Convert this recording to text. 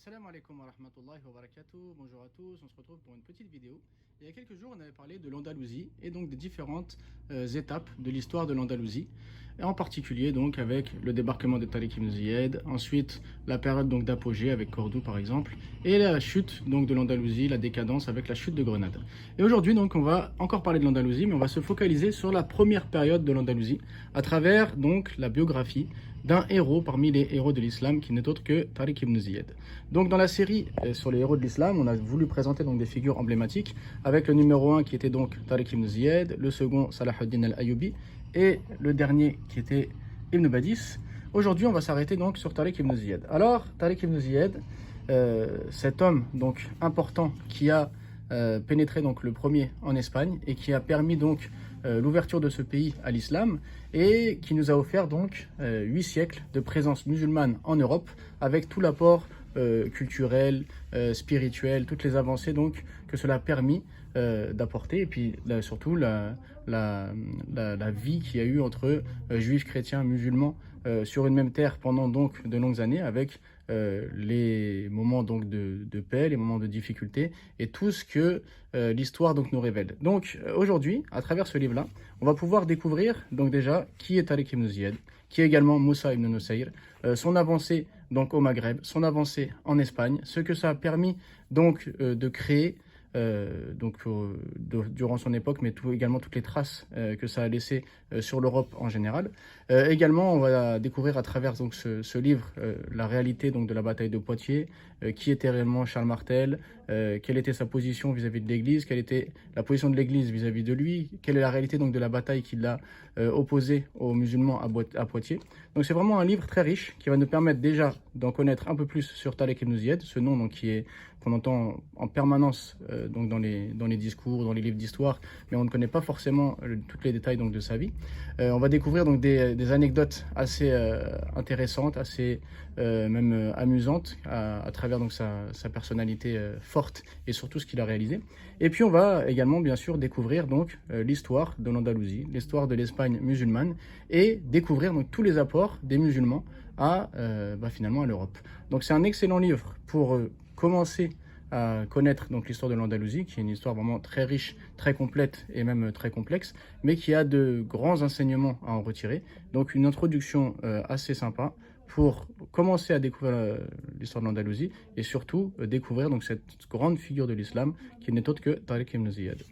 Assalamu alaikum wa rahmatullahi wa barakatuh. Bonjour à tous, on se retrouve pour une petite vidéo. Il y a quelques jours, on avait parlé de l'Andalousie et donc des différentes étapes de l'histoire de l'Andalousie. Et en particulier donc avec le débarquement de Tariq ibn Ziyad, ensuite la période donc d'apogée avec Cordoue par exemple, et la chute donc de l'Andalousie, la décadence avec la chute de Grenade. Et aujourd'hui donc on va encore parler de l'Andalousie, mais on va se focaliser sur la première période de l'Andalousie à travers donc la biographie d'un héros parmi les héros de l'islam qui n'est autre que Tariq ibn Ziyad. Donc dans la série sur les héros de l'islam, on a voulu présenter donc des figures emblématiques avec le numéro 1 qui était donc Tariq ibn Ziyad, le second Salah ad-Din al-Ayyubi et le dernier qui était Ibn Badis. Aujourd'hui, on va s'arrêter donc sur Tariq ibn Ziyad. Alors, Tariq ibn Ziyad, cet homme donc important qui a pénétré donc le premier en Espagne et qui a permis donc l'ouverture de ce pays à l'islam et qui nous a offert donc 8 siècles de présence musulmane en Europe avec tout l'apport culturel, spirituel, toutes les avancées donc que cela a permis d'apporter et puis surtout la vie qu'il y a eu entre juifs, chrétiens, musulmans sur une même terre pendant donc de longues années avec les moments donc de paix, les moments de difficulté et tout ce que l'histoire donc nous révèle. Donc aujourd'hui, à travers ce livre-là, on va pouvoir découvrir donc déjà qui est Tariq ibn Ziyad, qui est également Moussa ibn Nusayr, son avancée donc au Maghreb, son avancée en Espagne, ce que ça a permis donc de créer durant son époque, mais également toutes les traces que ça a laissé sur l'Europe en général. Également, on va découvrir à travers donc, ce livre la réalité donc, de la bataille de Poitiers, qui était réellement Charles Martel, quelle était sa position vis-à-vis de l'Église, quelle était la position de l'Église vis-à-vis de lui, quelle est la réalité donc, de la bataille qu'il a opposée aux musulmans à Poitiers. Donc c'est vraiment un livre très riche qui va nous permettre déjà d'en connaître un peu plus sur Tariq ibn Ziyad, ce nom donc, qu'on entend en permanence donc dans les discours, dans les livres d'histoire, mais on ne connaît pas forcément tous les détails donc, de sa vie. On va découvrir donc, des anecdotes assez intéressantes, assez même amusantes à travers donc, sa personnalité forte et surtout ce qu'il a réalisé. Et puis on va également bien sûr découvrir donc l'histoire de l'Andalousie, l'histoire de l'Espagne musulmane et découvrir donc, tous les apports des musulmans à finalement à l'Europe. Donc c'est un excellent livre pour commencer à connaître donc l'histoire de l'Andalousie, qui est une histoire vraiment très riche, très complète et même très complexe, mais qui a de grands enseignements à en retirer. Donc une introduction assez sympa pour commencer à découvrir l'histoire de l'Andalousie et surtout découvrir donc cette grande figure de l'islam qui n'est autre que Tariq ibn Ziyad.